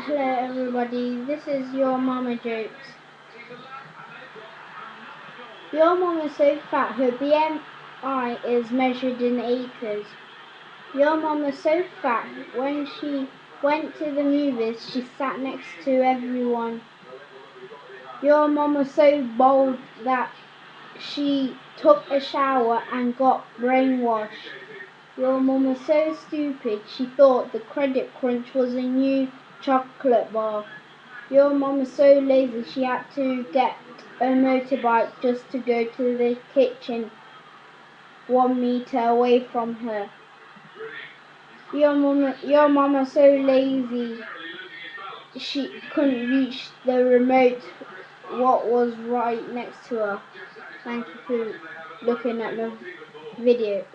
Hello everybody, this is Your Mama Jokes. Your mom is so fat, her BMI is measured in acres. Your mom is so fat, when she went to the movies, she sat next to everyone. Your mom was so bold that she took a shower and got brainwashed. Your mom was so stupid, she thought the Credit Crunch was a new chocolate bar. Your mom was so lazy she had to get a motorbike just to go to the kitchen 1 meter away from her. Your mom was so lazy she couldn't reach the remote what was right next to her. Thank you for looking at my video.